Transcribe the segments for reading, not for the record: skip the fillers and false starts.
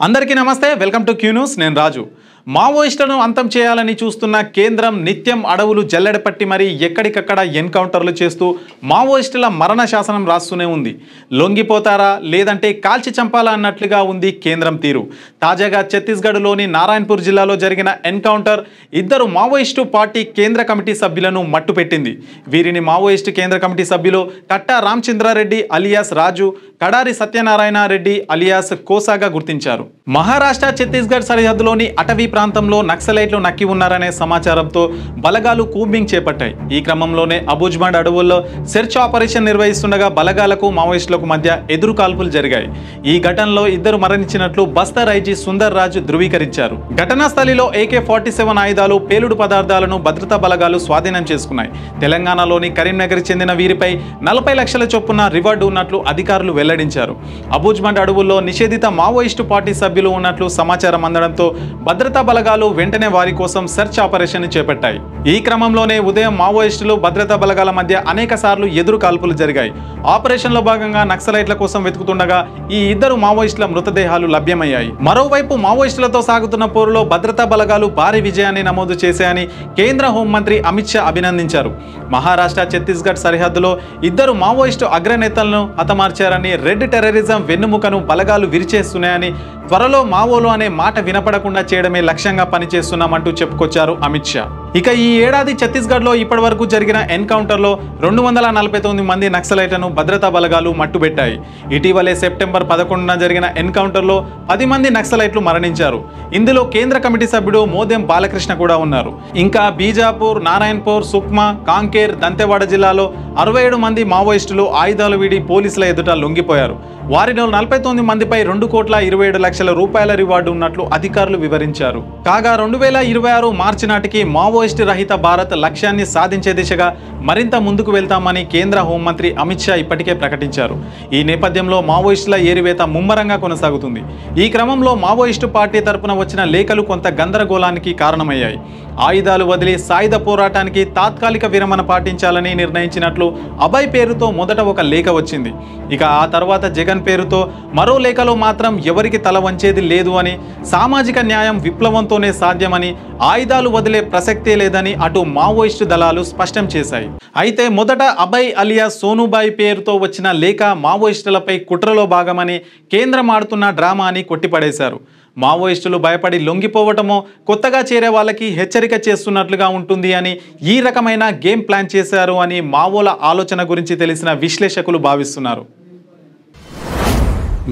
అందరికీ నమస్తే welcome to Q news నేను రాజు మావోయిస్టులను అంతం చేయాలని చూస్తున్న కేంద్రం నిత్యం అడవులు జల్లెడపట్టి మరి ఎక్కడికక్కడ ఎన్కౌంటర్లు చేస్తూ మావోయిస్టుల మరణ శాసనం రాస్తూనే ఉంది లొంగిపోతారా లేదంటే కాల్చి చంపాలా అన్నట్లుగా ఉంది కేంద్రం తీరు తాజాగా ఛత్తీస్గఢ్లోని నారాయణపూర్ జిల్లాలో జరిగిన ఎన్కౌంటర్ ఇద్దరు మావోయిస్టు పార్టీ కేంద్ర కమిటీ సభ్యులను మట్టుపెట్టింది వీరిని మావోయిస్టు కేంద్ర కమిటీ సభ్యులు కట్టా రామచంద్రారెడ్డి అలియాస్ రాజు కడారి సత్యనారాయణ రెడ్డి అలియాస్ కోసాగా గుర్తించారు మహారాష్ట్ర ఛత్తీస్గఢ్ సరిహద్దులోని అటవీ ప్రాంతంలో నక్సలైట్లు నక్కి ఉన్నారనే సమాచారంతో బలగాలు కూంబింగ్ చేపట్టాయి ఈ క్రమంలోనే అబుజ్మండ్ అడవుల్లో సెర్చ్ ఆపరేషన్ నిర్వహిస్తుండగా బలగాలకు మావోయిస్టులకు మధ్య ఎదురు కాల్పులు జరిగాయి ఈ ఘటనలో ఇద్దరు మరణించినట్లు బస్తర్ ఐజీ సుందర్ రాజు ధృవీకరించారు ఘటనా స్థలిలో AK-47 ఆయుధాలు పేలుడు పదార్థాలను భద్రతా బలగాలు స్వాధీనం చేసుకున్నాయి తెలంగాణలోని కరీంనగర్ చెందిన వీరిపై 40 లక్షల చొప్పున రివార్డు ఉన్నట్లు అధికారులు వెల్లడించారు అబుజ్మండ్ అడవుల్లో నిషేధిత మావోయిస్టు పార్టీ సభ్యులు ఉన్నట్లు సమాచారం అందడంతో భద్రతా బలగాలు వెంటనే వారి కోసం సెర్చ్ ఆపరేషన్ చేపట్టాయి ఈ క్రమంలోనే ఉదయం మావోయిస్టులు భద్రతా బలగాల మధ్య అనేక సార్లు ఎదురు కాల్పులు జరిగాయి ఆపరేషన్ లో భాగంగా నక్సలైట్ల కోసం వెతుకుతుండగా ఈ ఇద్దరు మావోయిస్టుల మృతదేహాలు లభ్యమయ్యాయి మరోవైపు మావోయిస్టులతో సాగుతున్న పోరులో భద్రతా బలగాలు భారీ విజయాన్ని నమోదు చేశాయని కేంద్ర హోంమంత్రి అమిత్ షా అభినందించారు మహారాష్ట్ర ఛత్తీస్గఢ్ సరిహద్దులో ఇద్దరు మావోయిస్టు అగ్రనేతలను హతమార్చారని రెడ్ టెర్రరిజం వెన్నుముకను బలగాలు విరిచేస్తున్నాయని త్వరలో మావోలు అనే మాట వినపడకుండా చేయడమే లక్ష్యంగా పనిచేస్తున్నామంటూ చెప్పుకొచ్చారు అమిత్ షా ఇక ఈ ఏడాది ఛత్తీస్గఢ్లో ఇప్పటివరకు జరిగిన ఎన్కౌంటర్లో 249 మంది నక్సలైట్లను భద్రతా బలగాలు మట్టుబెట్టాయి ఇటీవలే సెప్టెంబర్ 11న జరిగిన ఎన్కౌంటర్లో 10 మంది నక్సలైట్లు మరణించారు ఇందులో కేంద్ర కమిటీ సభ్యుడు మోదెం బాలకృష్ణ కూడా ఉన్నారు ఇంకా బీజాపూర్ నారాయణపూర్ సుక్మా కాంకేర్ దంతెవాడ జిల్లాలో 67 మంది మావోయిస్టులు ఆయుధాలు వీడి పోలీసుల ఎదుట లొంగిపోయారు వారిలో 49 మందిపై 2,27,00,000 రూపాయల రివార్డు ఉన్నట్లు అధికారులు వివరించారు కాగా 2026 మార్చి నాటికి మావోయిస్టు రహిత భారత్ లక్ష్యాన్ని సాధించే దిశగా మరింత ముందుకు వెళ్తామని కేంద్ర హోంమంత్రి అమిత్ షా ఇప్పటికే ప్రకటించారు ఈ నేపథ్యంలో మావోయిస్టుల ఏరివేత ముమ్మరంగా కొనసాగుతుంది ఈ క్రమంలో మావోయిస్టు పార్టీ తరపున వచ్చిన లేఖలు కొంత గందరగోళానికి కారణమయ్యాయి ఆయుధాలు వదిలి సాయుధ పోరాటానికి తాత్కాలిక విరమణ పాటించాలని నిర్ణయించినట్లు అభయ్ పేరుతో మొదట ఒక లేఖ వచ్చింది ఇక ఆ తర్వాత జగన్ పేరుతో మరో లేఖలో మాత్రం ఎవరికి తల వంచేది లేదు అని సామాజిక న్యాయం విప్లవంతోనే సాధ్యమని ఆయుధాలు వదిలే ప్రసక్తే లేదని అటు మావోయిస్టు దళాలు స్పష్టం చేశాయి అయితే మొదట అభయ్ అలియాస్ సోనుబాయి పేరుతో వచ్చిన లేఖ మావోయిస్టులపై కుట్రలో భాగమని కేంద్రం ఆడుతున్న డ్రామా అని కొట్టిపడేశారు మావోయిస్టులు భయపడి లొంగిపోవటమో కొత్తగా చేరే వాళ్ళకి హెచ్చరిక చేస్తున్నట్లుగా ఉంటుంది అని ఈ రకమైన గేమ్ ప్లాన్ చేశారు అని మావోల ఆలోచన గురించి తెలిసిన విశ్లేషకులు భావిస్తున్నారు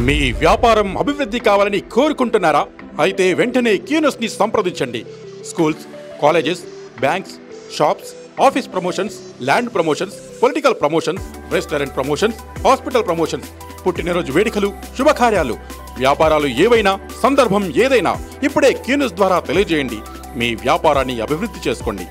మీ వ్యాపారం అభివృద్ధి కావాలని కోరుకుంటున్నారా అయితే వెంటనే క్యూ న్యూస్ ని సంప్రదించండి schools colleges banks shops office promotions land promotions political promotions restaurant promotions hospital promotions పుట్టినరోజు వేడుకలు శుభకార్యాలు వ్యాపారాలు ఏవైనా సందర్భం ఏదైనా ఇప్పుడే క్యూ న్యూస్ ద్వారా తెలియజేయండి మీ వ్యాపారాన్ని అభివృద్ధి చేసుకోండి